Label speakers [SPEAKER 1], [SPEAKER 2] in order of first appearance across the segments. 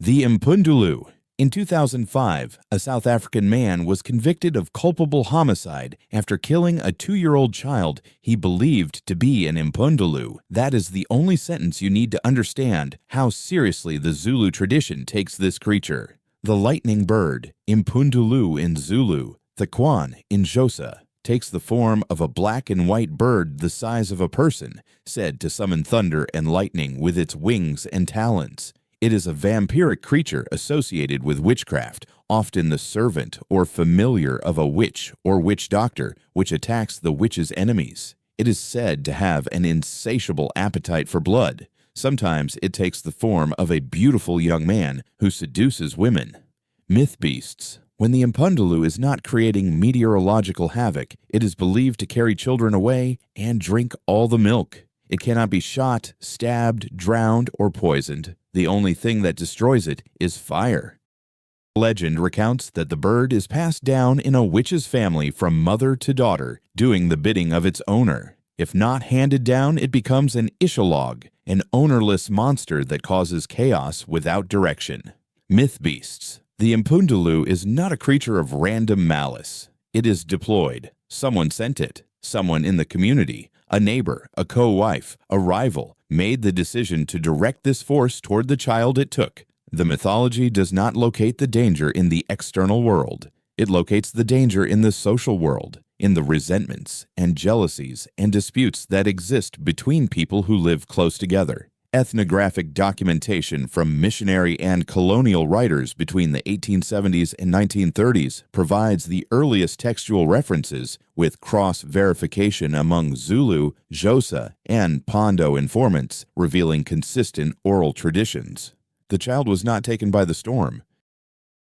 [SPEAKER 1] The Impundulu. In 2005, a South African man was convicted of culpable homicide after killing a 2-year-old child he believed to be an Impundulu. That is the only sentence you need to understand how seriously the Zulu tradition takes this creature. The lightning bird, Impundulu in Zulu, the Kwan in Xhosa, takes the form of a black and white bird the size of a person, said to summon thunder and lightning with its wings and talons. It is a vampiric creature associated with witchcraft, often the servant or familiar of a witch or witch doctor, which attacks the witch's enemies. It is said to have an insatiable appetite for blood. Sometimes it takes the form of a beautiful young man who seduces women. Myth beasts. When the Impundulu is not creating meteorological havoc, it is believed to carry children away and drink all the milk. It cannot be shot, stabbed, drowned, or poisoned. The only thing that destroys it is fire. Legend recounts that the bird is passed down in a witch's family from mother to daughter, doing the bidding of its owner. If not handed down, it becomes an Ishalog, an ownerless monster that causes chaos without direction. Myth beasts. The Impundulu is not a creature of random malice. It is deployed. Someone sent it. Someone in the community, a neighbor, a co-wife, a rival, made the decision to direct this force toward the child it took. The mythology does not locate the danger in the external world. It locates the danger in the social world, in the resentments and jealousies and disputes that exist between people who live close together. Ethnographic documentation from missionary and colonial writers between the 1870s and 1930s provides the earliest textual references with cross-verification among Zulu, Xhosa, and Pondo informants, revealing consistent oral traditions. The child was not taken by the storm.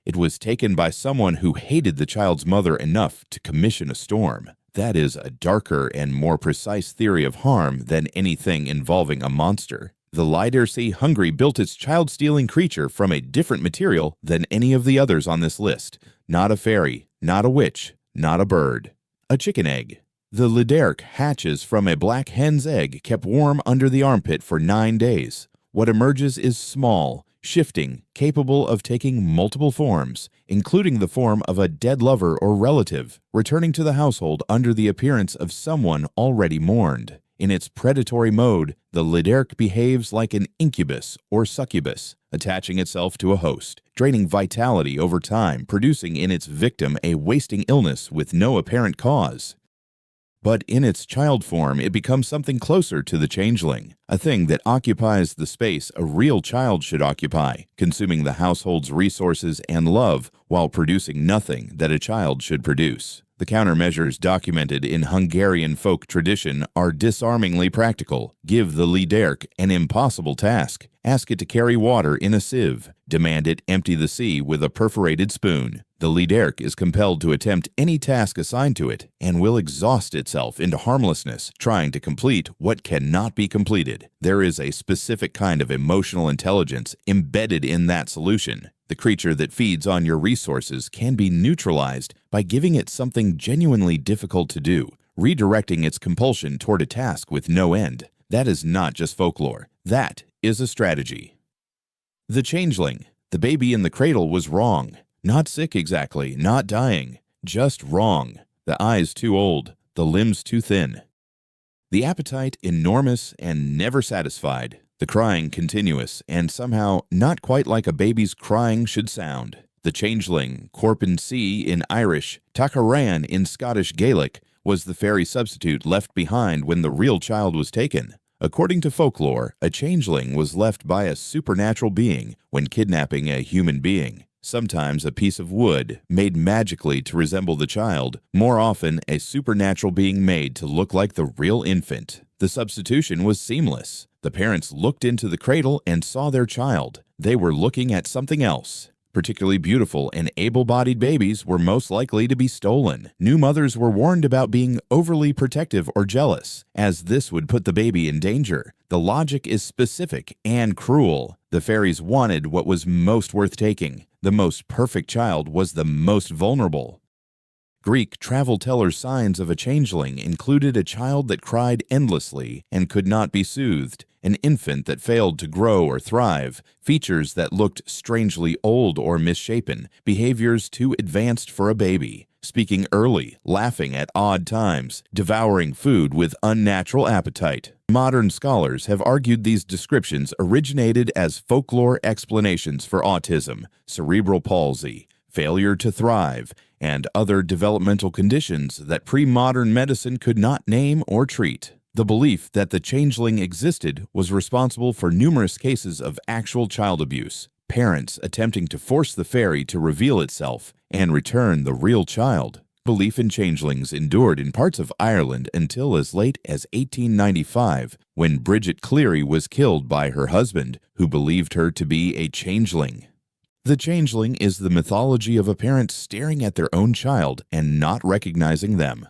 [SPEAKER 1] It was taken by someone who hated the child's mother enough to commission a storm. That is a darker and more precise theory of harm than anything involving a monster. The Lidérc Hungary built its child-stealing creature from a different material than any of the others on this list. Not a fairy, not a witch, not a bird. A chicken egg. The Lidérc hatches from a black hen's egg kept warm under the armpit for 9 days. What emerges is small, shifting, capable of taking multiple forms, including the form of a dead lover or relative, returning to the household under the appearance of someone already mourned. In its predatory mode, the Lidérc behaves like an incubus or succubus, attaching itself to a host, draining vitality over time, producing in its victim a wasting illness with no apparent cause. But in its child form, it becomes something closer to the changeling, a thing that occupies the space a real child should occupy, consuming the household's resources and love while producing nothing that a child should produce. The countermeasures documented in Hungarian folk tradition are disarmingly practical. Give the Lidérc an impossible task. Ask it to carry water in a sieve. Demand it empty the sea with a perforated spoon. The Lidérc is compelled to attempt any task assigned to it and will exhaust itself into harmlessness, trying to complete what cannot be completed. There is a specific kind of emotional intelligence embedded in that solution. The creature that feeds on your resources can be neutralized by giving it something genuinely difficult to do, redirecting its compulsion toward a task with no end. That is not just folklore. That is a strategy. The changeling. The baby in the cradle was wrong. Not sick exactly, not dying. Just wrong. The eyes too old, the limbs too thin. The appetite enormous and never satisfied. The crying continuous, and somehow not quite like a baby's crying should sound. The changeling, Corpin C in Irish, Takaran in Scottish Gaelic, was the fairy substitute left behind when the real child was taken. According to folklore, a changeling was left by a supernatural being when kidnapping a human being. Sometimes a piece of wood made magically to resemble the child, more often a supernatural being made to look like the real infant. The substitution was seamless. The parents looked into the cradle and saw their child. They were looking at something else. Particularly beautiful and able-bodied babies were most likely to be stolen. New mothers were warned about being overly protective or jealous, as this would put the baby in danger. The logic is specific and cruel. The fairies wanted what was most worth taking. The most perfect child was the most vulnerable. Greek travel teller signs of a changeling included a child that cried endlessly and could not be soothed, an infant that failed to grow or thrive, features that looked strangely old or misshapen, behaviors too advanced for a baby, speaking early, laughing at odd times, devouring food with unnatural appetite. Modern scholars have argued these descriptions originated as folklore explanations for autism, cerebral palsy, failure to thrive, and other developmental conditions that pre-modern medicine could not name or treat. The belief that the changeling existed was responsible for numerous cases of actual child abuse, parents attempting to force the fairy to reveal itself and return the real child. Belief in changelings endured in parts of Ireland until as late as 1895, when Bridget Cleary was killed by her husband, who believed her to be a changeling. The changeling is the mythology of a parent staring at their own child and not recognizing them.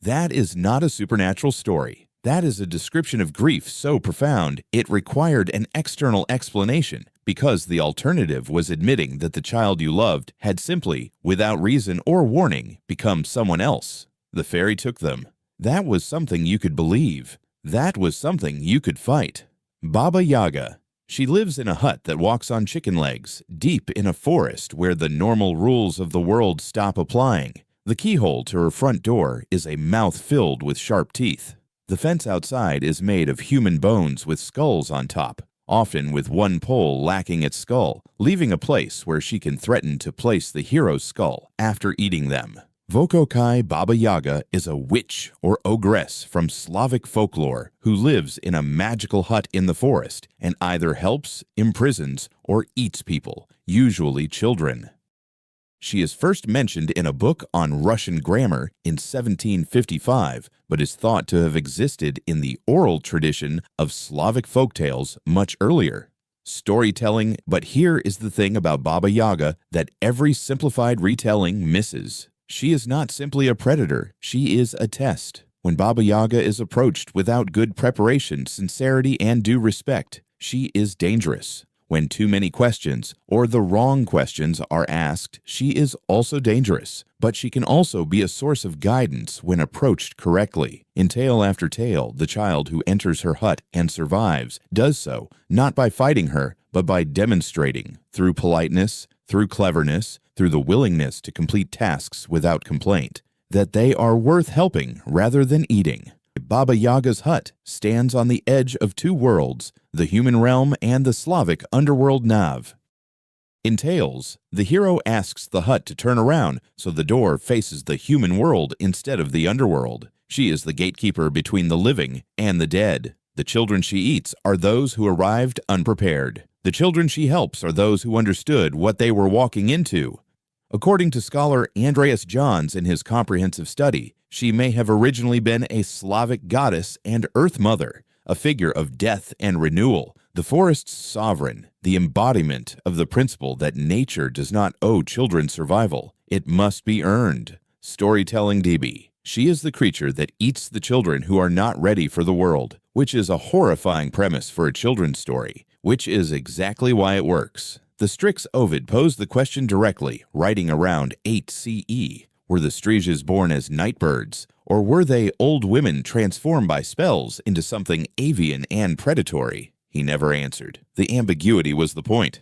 [SPEAKER 1] That is not a supernatural story. That is a description of grief so profound it required an external explanation, because the alternative was admitting that the child you loved had simply, without reason or warning, become someone else. The fairy took them. That was something you could believe. That was something you could fight. Baba Yaga. She lives in a hut that walks on chicken legs, deep in a forest where the normal rules of the world stop applying. The keyhole to her front door is a mouth filled with sharp teeth. The fence outside is made of human bones with skulls on top, often with one pole lacking its skull, leaving a place where she can threaten to place the hero's skull after eating them. Vokokai Baba Yaga is a witch or ogress from Slavic folklore who lives in a magical hut in the forest and either helps, imprisons, or eats people, usually children. She is first mentioned in a book on Russian grammar in 1755, but is thought to have existed in the oral tradition of Slavic folktales much earlier. Storytelling, but here is the thing about Baba Yaga that every simplified retelling misses. She is not simply a predator, she is a test. When Baba Yaga is approached without good preparation, sincerity, and due respect, she is dangerous. When too many questions, or the wrong questions, are asked, she is also dangerous. But she can also be a source of guidance when approached correctly. In tale after tale, the child who enters her hut and survives does so not by fighting her, but by demonstrating, through politeness, through cleverness, through the willingness to complete tasks without complaint, that they are worth helping rather than eating. Baba Yaga's hut stands on the edge of two worlds, the human realm and the Slavic underworld Nav. In tales, the hero asks the hut to turn around so the door faces the human world instead of the underworld. She is the gatekeeper between the living and the dead. The children she eats are those who arrived unprepared. The children she helps are those who understood what they were walking into. According to scholar Andreas Johns in his comprehensive study, she may have originally been a Slavic goddess and earth mother, a figure of death and renewal, the forest's sovereign, the embodiment of the principle that nature does not owe children survival. It must be earned. Storytelling DB. She is the creature that eats the children who are not ready for the world, which is a horrifying premise for a children's story, which is exactly why it works. The Strix Ovid posed the question directly, writing around 8 CE. Were the Striges born as night birds, or were they old women transformed by spells into something avian and predatory? He never answered. The ambiguity was the point.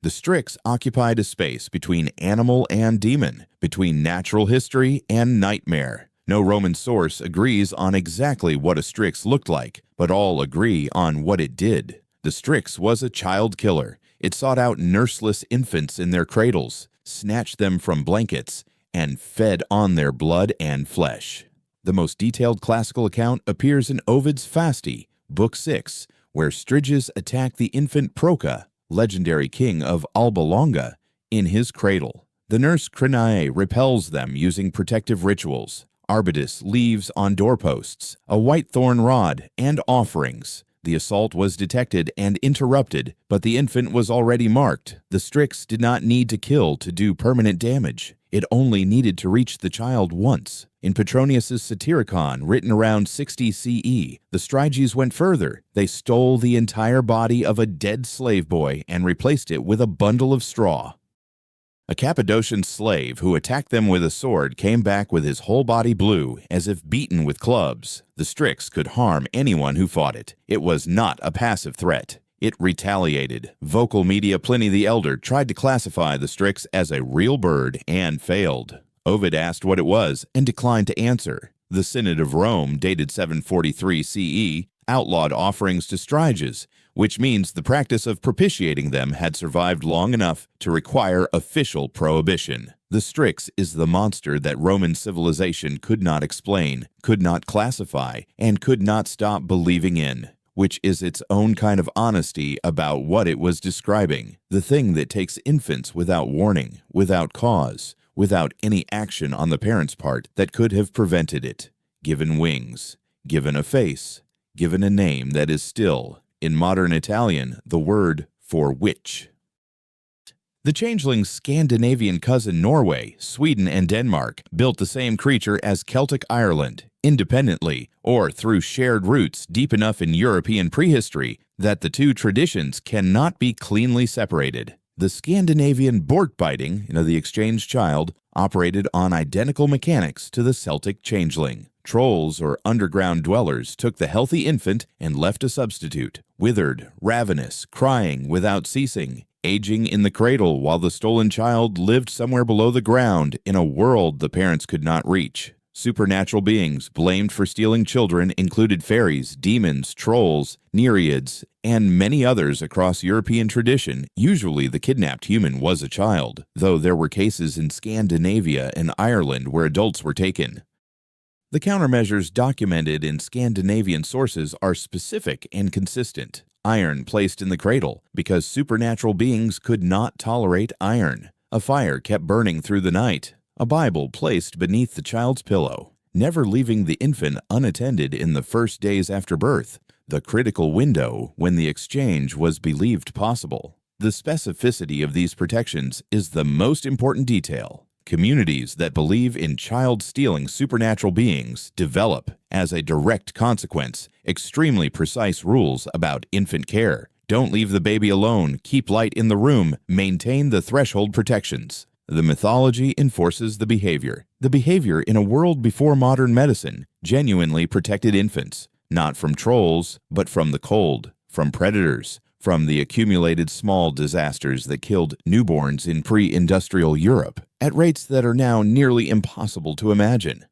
[SPEAKER 1] The Strix occupied a space between animal and demon, between natural history and nightmare. No Roman source agrees on exactly what a Strix looked like, but all agree on what it did. The Strix was a child killer. It sought out nurseless infants in their cradles, snatched them from blankets, and fed on their blood and flesh. The most detailed classical account appears in Ovid's Fasti, Book 6, where Striges attack the infant Proca, legendary king of Alba Longa, in his cradle. The nurse Crinae repels them using protective rituals. Arbutus leaves on doorposts, a white thorn rod, and offerings. The assault was detected and interrupted, but the infant was already marked. The Strix did not need to kill to do permanent damage. It only needed to reach the child once. In Petronius's Satyricon, written around 60 CE, the Striges went further. They stole the entire body of a dead slave boy and replaced it with a bundle of straw. A Cappadocian slave who attacked them with a sword came back with his whole body blue, as if beaten with clubs. The Strix could harm anyone who fought it. It was not a passive threat. It retaliated. Vocal media Pliny the Elder tried to classify the Strix as a real bird and failed. Ovid asked what it was and declined to answer. The Synod of Rome, dated 743 CE, outlawed offerings to striges, which means the practice of propitiating them had survived long enough to require official prohibition. The Strix is the monster that Roman civilization could not explain, could not classify, and could not stop believing in, which is its own kind of honesty about what it was describing, the thing that takes infants without warning, without cause, without any action on the parent's part that could have prevented it, given wings, given a face, given a name that is still, in modern Italian, the word for witch. The changeling's Scandinavian cousin Norway, Sweden, and Denmark built the same creature as Celtic Ireland, independently, or through shared roots deep enough in European prehistory that the two traditions cannot be cleanly separated. The Scandinavian Bortbyting, the exchange child, operated on identical mechanics to the Celtic changeling. Trolls or underground dwellers took the healthy infant and left a substitute, withered, ravenous, crying without ceasing, aging in the cradle while the stolen child lived somewhere below the ground in a world the parents could not reach. Supernatural beings blamed for stealing children included fairies, demons, trolls, nereids, and many others across European tradition. Usually the kidnapped human was a child, though there were cases in Scandinavia and Ireland where adults were taken. The countermeasures documented in Scandinavian sources are specific and consistent. Iron placed in the cradle because supernatural beings could not tolerate iron. A fire kept burning through the night. A Bible placed beneath the child's pillow, never leaving the infant unattended in the first days after birth, the critical window when the exchange was believed possible. The specificity of these protections is the most important detail. Communities that believe in child-stealing supernatural beings develop, as a direct consequence, extremely precise rules about infant care. Don't leave the baby alone, keep light in the room, maintain the threshold protections. The mythology enforces the behavior. The behavior in a world before modern medicine genuinely protected infants, not from trolls, but from the cold, from predators, from the accumulated small disasters that killed newborns in pre-industrial Europe at rates that are now nearly impossible to imagine.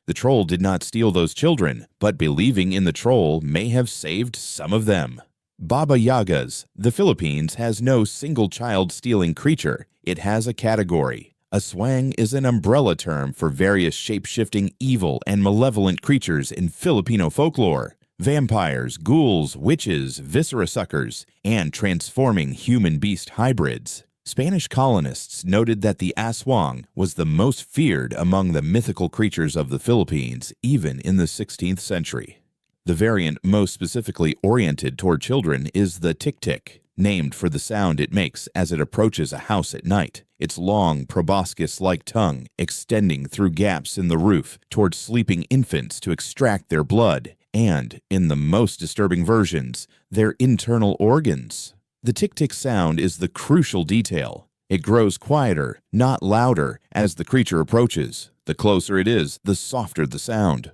[SPEAKER 1] The troll did not steal those children, but believing in the troll may have saved some of them. Baba Yagas. The Philippines has no single child-stealing creature. It has a category. Aswang is an umbrella term for various shape-shifting evil and malevolent creatures in Filipino folklore. Vampires, ghouls, witches, viscera suckers, and transforming human-beast hybrids. Spanish colonists noted that the Aswang was the most feared among the mythical creatures of the Philippines, even in the 16th century. The variant most specifically oriented toward children is the Tik-Tik, named for the sound it makes as it approaches a house at night, its long, proboscis-like tongue extending through gaps in the roof toward sleeping infants to extract their blood, and, in the most disturbing versions, their internal organs. The Tik-Tik sound is the crucial detail. It grows quieter, not louder, as the creature approaches. The closer it is, the softer the sound.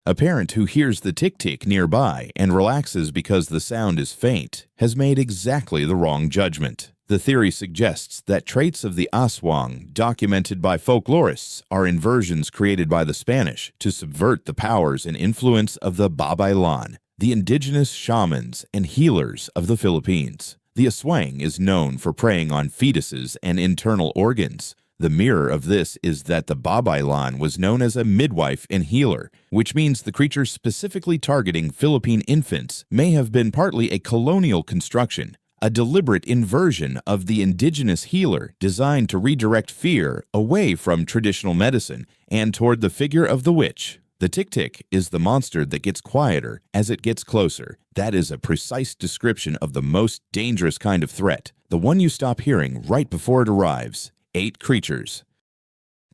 [SPEAKER 1] A parent who hears the Tik-Tik nearby and relaxes because the sound is faint has made exactly the wrong judgment. The theory suggests that traits of the Aswang documented by folklorists are inversions created by the Spanish to subvert the powers and influence of the Babaylan, the indigenous shamans and healers of the Philippines. The Aswang is known for preying on fetuses and internal organs. The mirror of this is that the Babaylan was known as a midwife and healer, which means the creature specifically targeting Philippine infants may have been partly a colonial construction, a deliberate inversion of the indigenous healer designed to redirect fear away from traditional medicine and toward the figure of the witch. The Tik-Tik is the monster that gets quieter as it gets closer. That is a precise description of the most dangerous kind of threat, the one you stop hearing right before it arrives. 8 creatures.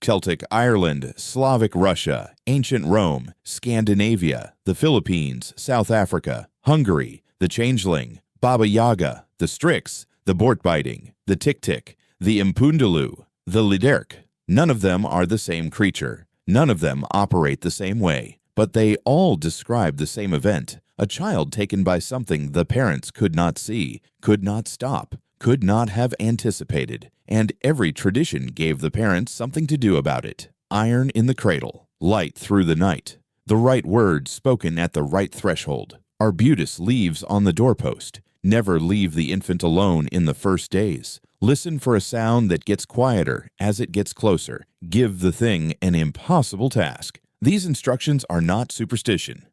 [SPEAKER 1] Celtic Ireland, Slavic Russia, Ancient Rome, Scandinavia, the Philippines, South Africa, Hungary, the Changeling, Baba Yaga, the Strix, the Bortbyting, the Tik-Tik, the Impundulu, the Lidérc. None of them are the same creature. None of them operate the same way. But they all describe the same event, a child taken by something the parents could not see, could not stop, could not have anticipated, and every tradition gave the parents something to do about it. Iron in the cradle, light through the night, the right words spoken at the right threshold, arbutus leaves on the doorpost, never leave the infant alone in the first days, listen for a sound that gets quieter as it gets closer, give the thing an impossible task. These instructions are not superstition.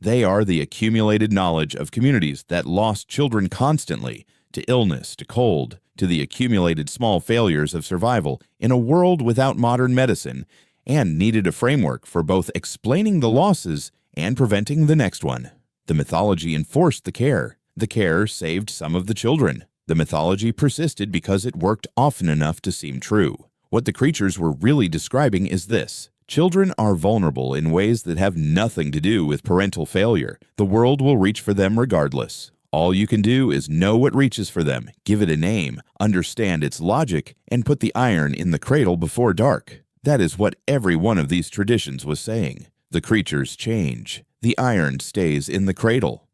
[SPEAKER 1] They are the accumulated knowledge of communities that lost children constantly to illness, to cold, to the accumulated small failures of survival in a world without modern medicine, and needed a framework for both explaining the losses and preventing the next one. The mythology enforced the care. The care saved some of the children. The mythology persisted because it worked often enough to seem true. What the creatures were really describing is this. Children are vulnerable in ways that have nothing to do with parental failure. The world will reach for them regardless. All you can do is know what reaches for them, give it a name, understand its logic, and put the iron in the cradle before dark. That is what every one of these traditions was saying. The creatures change. The iron stays in the cradle.